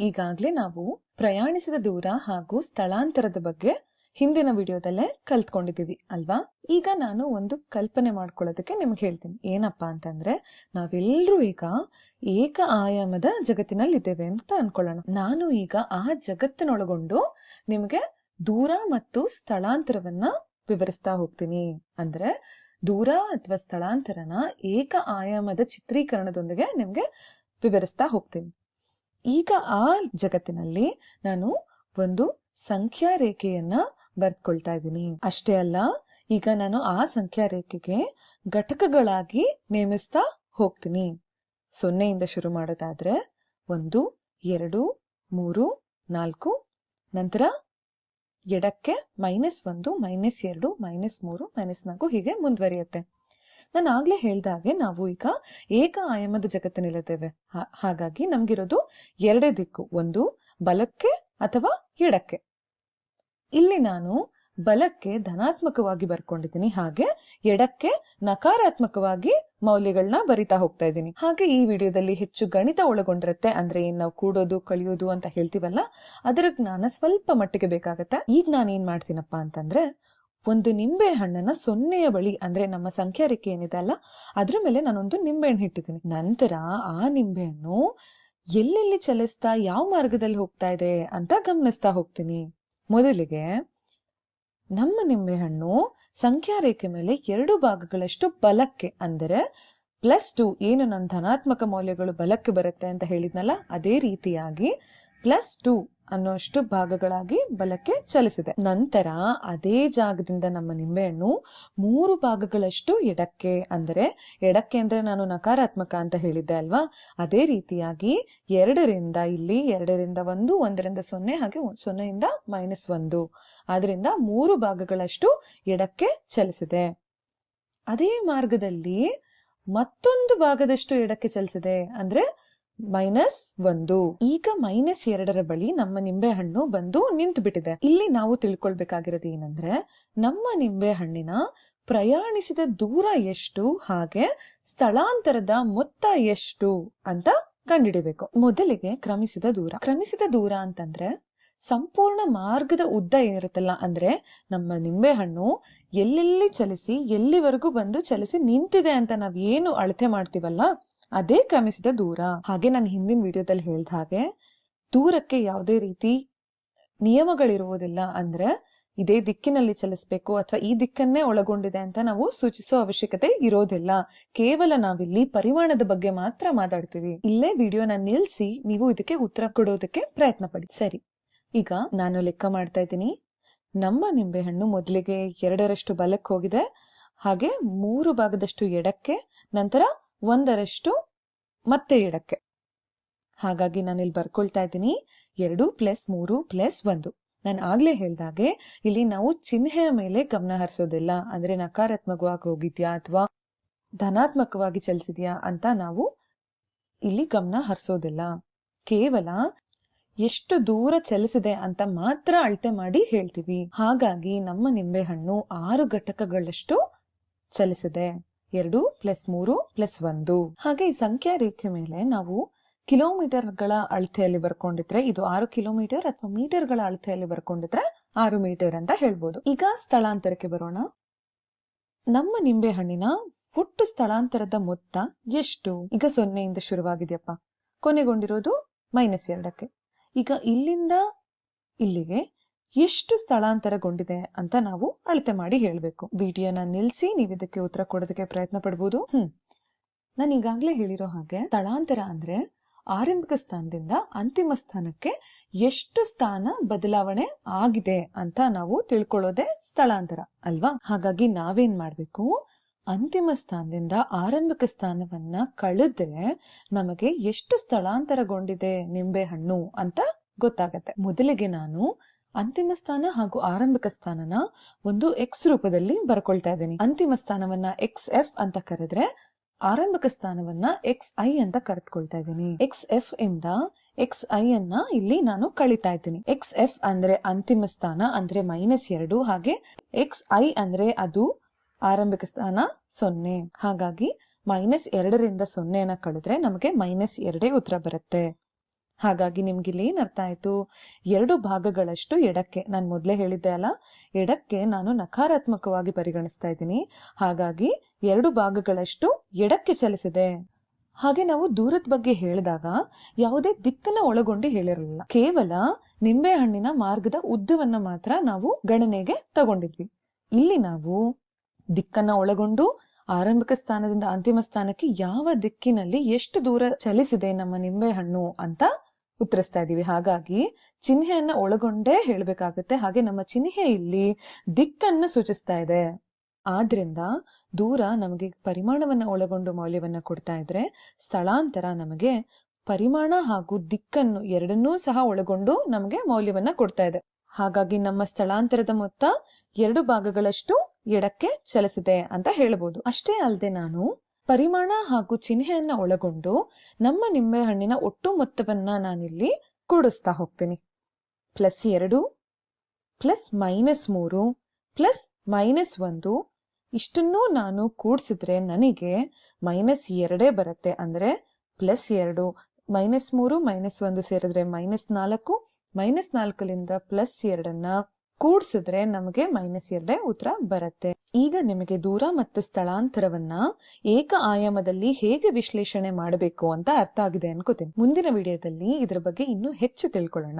ಈಗಾಗ್ಲೇ ನಾವು ಪ್ರಯಾಣಿಸಿದ ದೂರ ಹಾಗೂ ಸ್ಥಳಾಂತರದ ಬಗ್ಗೆ ಹಿಂದಿನ ವಿಡಿಯೋದಲ್ಲೇ ಕಲ್ತ್ಕೊಂಡಿದೀವಿ ಅಲ್ವಾ. ಈಗ ನಾನು ಒಂದು ಕಲ್ಪನೆ ಮಾಡ್ಕೊಳ್ಳೋದಕ್ಕೆ ನಿಮ್ಗೆ ಹೇಳ್ತೀನಿ. ಏನಪ್ಪಾ ಅಂತಂದ್ರೆ, ನಾವೆಲ್ಲರೂ ಈಗ ಏಕ ಆಯಾಮದ ಜಗತ್ತಿನಲ್ಲಿ ಇದ್ದೇವೆ ಅಂತ ಅನ್ಕೊಳ್ಳೋಣ. ನಾನು ಈಗ ಆ ಜಗತ್ತಿನೊಳಗೊಂಡು ನಿಮ್ಗೆ ದೂರ ಮತ್ತು ಸ್ಥಳಾಂತರವನ್ನ ವಿವರಿಸ್ತಾ ಹೋಗ್ತೀನಿ. ಅಂದ್ರೆ ದೂರ ಅಥವಾ ಸ್ಥಳಾಂತರನ ಏಕ ಆಯಾಮದ ಚಿತ್ರೀಕರಣದೊಂದಿಗೆ ನಿಮ್ಗೆ ವಿವರಿಸ್ತಾ ಹೋಗ್ತೀನಿ. ಈಗ ಆ ಜಗತ್ತಿನಲ್ಲಿ ನಾನು ಒಂದು ಸಂಖ್ಯಾ ರೇಖೆಯನ್ನ ಬರ್ದ್ಕೊಳ್ತಾ ಇದ್ದೀನಿ. ಅಷ್ಟೇ ಅಲ್ಲ, ಈಗ ನಾನು ಆ ಸಂಖ್ಯಾ ರೇಖೆಗೆ ಘಟಕಗಳಾಗಿ ನೇಮಿಸ್ತಾ ಹೋಗ್ತೀನಿ. 0ಇಂದ ಶುರು ಮಾಡೋದಾದ್ರೆ 1, 2, 3, 4, ನಂತರ ಎಡಕ್ಕೆ -1, -2, -3, -4 ಹೀಗೆ ಮುಂದುವರಿಯುತ್ತೆ. ನಾನು ಆಗ್ಲೇ ಹೇಳ್ದಾಗೆ ನಾವು ಈಗ ಏಕ ಆಯಾಮದ ಜಗತ್ತಿನಲ್ಲಿದ್ದೇವೆ. ಹಾಗಾಗಿ ನಮ್ಗಿರೋದು ಎರಡೇ ದಿಕ್ಕು, ಒಂದು ಬಲಕ್ಕೆ ಅಥವಾ ಎಡಕ್ಕೆ. ಇಲ್ಲಿ ನಾನು ಬಲಕ್ಕೆ ಧನಾತ್ಮಕವಾಗಿ ಬರ್ಕೊಂಡಿದ್ದೀನಿ, ಹಾಗೆ ಎಡಕ್ಕೆ ನಕಾರಾತ್ಮಕವಾಗಿ ಮೌಲ್ಯಗಳನ್ನ ಬರಿತಾ ಹೋಗ್ತಾ ಇದ್ದೀನಿ. ಹಾಗೆ ಈ ವಿಡಿಯೋದಲ್ಲಿ ಹೆಚ್ಚು ಗಣಿತ ಒಳಗೊಂಡಿರುತ್ತೆ. ಅಂದ್ರೆ ಏನ್ ನಾವು ಕೂಡೋದು ಕಳಿಯೋದು ಅಂತ ಹೇಳ್ತೀವಲ್ಲ, ಅದರ ಜ್ಞಾನ ಸ್ವಲ್ಪ ಮಟ್ಟಿಗೆ ಬೇಕಾಗತ್ತೆ. ಈಗ ನಾನು ಏನ್ ಮಾಡ್ತೀನಪ್ಪ ಅಂತಂದ್ರೆ, ಒಂದು ನಿಂಬೆ ಹಣ್ಣನ್ನ 0ಯ ಬಳಿ, ಅಂದ್ರೆ ನಮ್ಮ ಸಂಖ್ಯಾ ರೇಖೆ ಏನಿದೆ ಅಲ್ಲ, ಅದ್ರ ಮೇಲೆ ನಾನೊಂದು ನಿಂಬೆ ಹಣ್ಣು ಇಟ್ಟಿದ್ದೀನಿ. ನಂತರ ಆ ನಿಂಬೆ ಹಣ್ಣು ಎಲ್ಲೆಲ್ಲಿ ಚಲಿಸ್ತಾ ಯಾವ ಮಾರ್ಗದಲ್ಲಿ ಹೋಗ್ತಾ ಇದೆ ಅಂತ ಗಮನಿಸ್ತಾ ಹೋಗ್ತೀನಿ. ಮೊದಲಿಗೆ ನಮ್ಮ ನಿಂಬೆ ಹಣ್ಣು ಸಂಖ್ಯಾ ರೇಖೆ ಮೇಲೆ 2 ಭಾಗಗಳಷ್ಟು ಬಲಕ್ಕೆ, ಅಂದರೆ +2, ಏನು ನನ್ನ ಧನಾತ್ಮಕ ಮೌಲ್ಯಗಳು ಬಲಕ್ಕೆ ಬರುತ್ತೆ ಅಂತ ಹೇಳಿದ್ನಲ್ಲ, ಅದೇ ರೀತಿಯಾಗಿ +2 ಅನ್ನೋಷ್ಟು ಭಾಗಗಳಾಗಿ ಬಲಕ್ಕೆ ಚಲಿಸಿದೆ. ನಂತರ ಅದೇ ಜಾಗದಿಂದ ನಮ್ಮ ನಿಂಬೆಹಣ್ಣು 3 ಭಾಗಗಳಷ್ಟು ಎಡಕ್ಕೆ, ಅಂದರೆ ಎಡಕ್ಕೆ ಅಂದ್ರೆ ನಾನು ನಕಾರಾತ್ಮಕ ಅಂತ ಹೇಳಿದ್ದೆ ಅಲ್ವಾ, ಅದೇ ರೀತಿಯಾಗಿ 2ರಿಂದ ಇಲ್ಲಿ 2ರಿಂದ 1, 1ರಿಂದ 0, ಹಾಗೆ 0ಇಂದ -1, ಆದ್ರಿಂದ 3 ಭಾಗಗಳಷ್ಟು ಎಡಕ್ಕೆ ಚಲಿಸಿದೆ. ಅದೇ ಮಾರ್ಗದಲ್ಲಿ ಮತ್ತೊಂದು ಭಾಗದಷ್ಟು ಎಡಕ್ಕೆ ಚಲಿಸಿದೆ, ಅಂದ್ರೆ -1. ಈಗ -2ರ ಬಳಿ ನಮ್ಮ ನಿಂಬೆ ಹಣ್ಣು ಬಂದು ನಿಂತು ಬಿಟ್ಟಿದೆ. ಇಲ್ಲಿ ನಾವು ತಿಳ್ಕೊಳ್ಬೇಕಾಗಿರೋದು ಏನಂದ್ರೆ, ನಮ್ಮ ನಿಂಬೆ ಹಣ್ಣಿನ ಪ್ರಯಾಣಿಸಿದ ದೂರ ಎಷ್ಟು, ಹಾಗೆ ಸ್ಥಳಾಂತರದ ಮೊತ್ತ ಎಷ್ಟು ಅಂತ ಕಂಡುಹಿಡಿಬೇಕು. ಮೊದಲಿಗೆ ಕ್ರಮಿಸಿದ ದೂರ ಅಂತಂದ್ರೆ ಸಂಪೂರ್ಣ ಮಾರ್ಗದ ಉದ್ದ ಏನಿರುತ್ತಲ್ಲ, ಅಂದ್ರೆ ನಮ್ಮ ನಿಂಬೆ ಹಣ್ಣು ಎಲ್ಲೆಲ್ಲಿ ಚಲಿಸಿ ಎಲ್ಲಿವರೆಗೂ ಬಂದು ಚಲಿಸಿ ನಿಂತಿದೆ ಅಂತ ನಾವ್ ಏನು ಅಳತೆ ಮಾಡ್ತೀವಲ್ಲ, ಅದೇ ಕ್ರಮಿಸಿದ ದೂರ. ಹಾಗೆ ನಾನು ಹಿಂದಿನ ವಿಡಿಯೋದಲ್ಲಿ ಹೇಳ್ದ ಹಾಗೆ ದೂರಕ್ಕೆ ಯಾವುದೇ ರೀತಿ ನಿಯಮಗಳಿರುವುದಿಲ್ಲ. ಅಂದ್ರೆ ಇದೇ ದಿಕ್ಕಿನಲ್ಲಿ ಚಲಿಸ್ಬೇಕು ಅಥವಾ ಈ ದಿಕ್ಕನ್ನೇ ಒಳಗೊಂಡಿದೆ ಅಂತ ನಾವು ಸೂಚಿಸೋ ಅವಶ್ಯಕತೆ ಇರೋದಿಲ್ಲ. ಕೇವಲ ನಾವಿಲ್ಲಿ ಪರಿಮಾಣದ ಬಗ್ಗೆ ಮಾತ್ರ ಮಾತಾಡ್ತೀವಿ. ಇಲ್ಲೇ ವಿಡಿಯೋನ ನಿಲ್ಸಿ ನೀವು ಇದಕ್ಕೆ ಉತ್ತರ ಕೊಡೋದಕ್ಕೆ ಪ್ರಯತ್ನ ಪಡಿ. ಸರಿ, ಈಗ ನಾನು ಲೆಕ್ಕ ಮಾಡ್ತಾ ಇದ್ದೀನಿ. ನಮ್ಮ ನಿಂಬೆಹಣ್ಣು ಮೊದಲಿಗೆ 2ರಷ್ಟು ಬಲಕ್ಕೆ ಹೋಗಿದೆ, ಹಾಗೆ 3 ಭಾಗದಷ್ಟು ಎಡಕ್ಕೆ, ನಂತರ 1ರಷ್ಟು ಮತ್ತೆ ಎಡಕ್ಕೆ. ಹಾಗಾಗಿ ನಾನು ಇಲ್ಲಿ ಬರ್ಕೊಳ್ತಾ ಇದ್ದೀನಿ 2 + 3 + 1. ನಾನು ಆಗ್ಲೇ ಹೇಳ್ದಾಗೆ ಇಲ್ಲಿ ನಾವು ಚಿಹ್ನೆಯ ಮೇಲೆ ಗಮನ ಹರಿಸೋದಿಲ್ಲ. ಅಂದ್ರೆ ನಕಾರಾತ್ಮಕವಾಗಿ ಹೋಗಿದ್ಯಾ ಅಥವಾ ಧನಾತ್ಮಕವಾಗಿ ಚಲಿಸಿದ್ಯಾ ಅಂತ ನಾವು ಇಲ್ಲಿ ಗಮನ ಹರಿಸೋದಿಲ್ಲ. ಕೇವಲ ಎಷ್ಟು ದೂರ ಚಲಿಸಿದೆ ಅಂತ ಮಾತ್ರ ಅಳತೆ ಮಾಡಿ ಹೇಳ್ತೀವಿ. ಹಾಗಾಗಿ ನಮ್ಮ ನಿಂಬೆಹಣ್ಣು 6 ಘಟಕಗಳಷ್ಟು ಚಲಿಸಿದೆ. 2 + 3 + 1. ಹಾಗೆ ಈ ಸಂಖ್ಯಾ ರೇಖೆ ಮೇಲೆ ನಾವು ಕಿಲೋಮೀಟರ್ಗಳ ಅಳತೆಯಲ್ಲಿ ಬರ್ಕೊಂಡಿದ್ರೆ ಇದು 6 ಕಿಲೋಮೀಟರ್, ಅಥವಾ ಮೀಟರ್ಗಳ ಅಳತೆಯಲ್ಲಿ ಬರ್ಕೊಂಡಿದ್ರೆ 6 ಮೀಟರ್ ಅಂತ ಹೇಳ್ಬೋದು. ಈಗ ಸ್ಥಳಾಂತರಕ್ಕೆ ಬರೋಣ. ನಮ್ಮ ನಿಂಬೆ ಹಣ್ಣಿನ ಒಟ್ಟು ಸ್ಥಳಾಂತರದ ಮೊತ್ತ ಎಷ್ಟು? ಈಗ 0ಇಂದ ಶುರುವಾಗಿದೆಯಪ್ಪ, ಕೊನೆಗೊಂಡಿರೋದು -2ಕ್ಕೆ. ಈಗ ಇಲ್ಲಿಂದ ಇಲ್ಲಿಗೆ ಎಷ್ಟು ಸ್ಥಳಾಂತರಗೊಂಡಿದೆ ಅಂತ ನಾವು ಅಳತೆ ಮಾಡಿ ಹೇಳ್ಬೇಕು. ವಿಡಿಯೋನ ನಿಲ್ಸಿ ನೀವು ಇದಕ್ಕೆ ಉತ್ತರ ಕೊಡೋದಕ್ಕೆ ಪ್ರಯತ್ನ ಪಡ್ಬೋದು. ನಾನು ಈಗಾಗ್ಲೇ ಹೇಳಿರೋ ಹಾಗೆ ಸ್ಥಳಾಂತರ ಅಂದ್ರೆ ಆರಂಭಿಕ ಸ್ಥಾನದಿಂದ ಅಂತಿಮ ಸ್ಥಾನಕ್ಕೆ ಎಷ್ಟು ಸ್ಥಾನ ಬದಲಾವಣೆ ಆಗಿದೆ ಅಂತ ನಾವು ತಿಳ್ಕೊಳ್ಳೋದೇ ಸ್ಥಳಾಂತರ ಅಲ್ವಾ. ಹಾಗಾಗಿ ನಾವೇನ್ ಮಾಡ್ಬೇಕು, ಅಂತಿಮ ಸ್ಥಾನದಿಂದ ಆರಂಭಿಕ ಸ್ಥಾನವನ್ನ ಕಳೆದ್ರೆ ನಮಗೆ ಎಷ್ಟು ಸ್ಥಳಾಂತರಗೊಂಡಿದೆ ನಿಂಬೆ ಹಣ್ಣು ಅಂತ ಗೊತ್ತಾಗತ್ತೆ. ಮೊದಲಿಗೆ ನಾನು ಅಂತಿಮ ಸ್ಥಾನ ಹಾಗೂ ಆರಂಭಿಕ ಸ್ಥಾನನ ಒಂದು X ರೂಪದಲ್ಲಿ ಬರ್ಕೊಳ್ತಾ ಇದ್ದೀನಿ. ಅಂತಿಮ ಸ್ಥಾನವನ್ನ XF ಅಂತ ಕರೆದ್ರೆ ಆರಂಭಿಕ ಸ್ಥಾನವನ್ನ XI ಅಂತ ಕರೆದುಕೊಳ್ತಾ ಇದ್ದೀನಿ. XF ಇಂದ XI ಅನ್ನ ಇಲ್ಲಿ ನಾನು ಕಳಿತಾ ಇದ್ದೀನಿ. XF ಅಂದ್ರೆ ಅಂತಿಮ ಸ್ಥಾನ, ಅಂದ್ರೆ -2, ಹಾಗೆ XI ಅಂದ್ರೆ ಅದು ಆರಂಭಿಕ ಸ್ಥಾನ 0. ಹಾಗಾಗಿ -2ರಿಂದ 0ನ ಕಳೆದ್ರೆ ನಮಗೆ -2 ಉತ್ತರ ಬರುತ್ತೆ. ಹಾಗಾಗಿ ನಿಮ್ಗೆ ಇಲ್ಲಿ ಏನ್ ಅರ್ಥ ಆಯ್ತು? 2 ಭಾಗಗಳಷ್ಟು ಎಡಕ್ಕೆ, ನಾನು ಮೊದಲೇ ಹೇಳಿದ್ದೆ ಅಲ್ಲ, ಎಡಕ್ಕೆ ನಾನು ನಕಾರಾತ್ಮಕವಾಗಿ ಪರಿಗಣಿಸ್ತಾ ಇದ್ದೀನಿ. ಹಾಗಾಗಿ 2 ಭಾಗಗಳಷ್ಟು ಎಡಕ್ಕೆ ಚಲಿಸಿದೆ. ಹಾಗೆ ನಾವು ದೂರದ ಬಗ್ಗೆ ಹೇಳಿದಾಗ ಯಾವುದೇ ದಿಕ್ಕನ್ನ ಒಳಗೊಂಡು ಹೇಳಿರಲಿಲ್ಲ, ಕೇವಲ ನಿಂಬೆ ಹಣ್ಣಿನ ಮಾರ್ಗದ ಉದ್ದವನ್ನ ಮಾತ್ರ ನಾವು ಗಣನೆಗೆ ತಗೊಂಡಿದ್ವಿ. ಇಲ್ಲಿ ನಾವು ದಿಕ್ಕನ್ನ ಒಳಗೊಂಡು ಆರಂಭಿಕ ಸ್ಥಾನದಿಂದ ಅಂತಿಮ ಸ್ಥಾನಕ್ಕೆ ಯಾವ ದಿಕ್ಕಿನಲ್ಲಿ ಎಷ್ಟು ದೂರ ಚಲಿಸಿದೆ ನಮ್ಮ ನಿಂಬೆ ಹಣ್ಣು ಅಂತ ಉತ್ತರಿಸ್ತಾ ಇದೀವಿ. ಹಾಗಾಗಿ ಚಿಹ್ನೆಯನ್ನ ಒಳಗೊಂಡೇ ಹೇಳ್ಬೇಕಾಗತ್ತೆ. ಹಾಗೆ ನಮ್ಮ ಚಿಹ್ನೆ ಇಲ್ಲಿ ದಿಕ್ಕನ್ನ ಸೂಚಿಸ್ತಾ ಇದೆ. ಆದ್ರಿಂದ ದೂರ ನಮಗೆ ಪರಿಮಾಣವನ್ನ ಒಳಗೊಂಡು ಮೌಲ್ಯವನ್ನ ಕೊಡ್ತಾ ಇದ್ರೆ, ಸ್ಥಳಾಂತರ ನಮಗೆ ಪರಿಮಾಣ ಹಾಗೂ ದಿಕ್ಕನ್ನು ಎರಡನ್ನೂ ಸಹ ಒಳಗೊಂಡು ನಮಗೆ ಮೌಲ್ಯವನ್ನ ಕೊಡ್ತಾ ಇದೆ. ಹಾಗಾಗಿ ನಮ್ಮ ಸ್ಥಳಾಂತರದ ಮೊತ್ತ 2 ಭಾಗಗಳಷ್ಟು ಎಡಕ್ಕೆ ಚಲಿಸಿದೆ ಅಂತ ಹೇಳ್ಬೋದು. ಅಷ್ಟೇ ಅಲ್ಲದೆ ನಾನು ಪರಿಮಾಣ ಹಾಗೂ ಚಿಹ್ನೆಯನ್ನ ಒಳಗೊಂಡು ನಮ್ಮ ನಿಂಬೆ ಹಣ್ಣಿನ ಒಟ್ಟು ಮೊತ್ತವನ್ನ ನಾನಿಲ್ಲಿ ಕೂಡಿಸ್ತಾ ಹೋಗ್ತೀನಿ. +2 +-3 +-1 ಇಷ್ಟನ್ನೂ ನಾನು ಕೂಡಿಸಿದ್ರೆ ನನಗೆ -2 ಬರುತ್ತೆ. ಅಂದ್ರೆ +2 -3 -1 ಸೇರಿದ್ರೆ -4, -4ಲಿಂದ +2ನ್ನ ಕೂಡಿಸಿದ್ರೆ ನಮಗೆ -2 ಉತ್ತರ ಬರುತ್ತೆ. ಈಗ ನಿಮಗೆ ದೂರ ಮತ್ತು ಸ್ಥಳಾಂತರವನ್ನ ಏಕ ಆಯಾಮದಲ್ಲಿ ಹೇಗೆ ವಿಶ್ಲೇಷಣೆ ಮಾಡಬೇಕು ಅಂತ ಅರ್ಥ ಆಗಿದೆ ಅನ್ಕೋತೀನಿ. ಮುಂದಿನ ವಿಡಿಯೋದಲ್ಲಿ ಇದರ ಬಗ್ಗೆ ಇನ್ನೂ ಹೆಚ್ಚು ತಿಳ್ಕೊಳ್ಳೋಣ.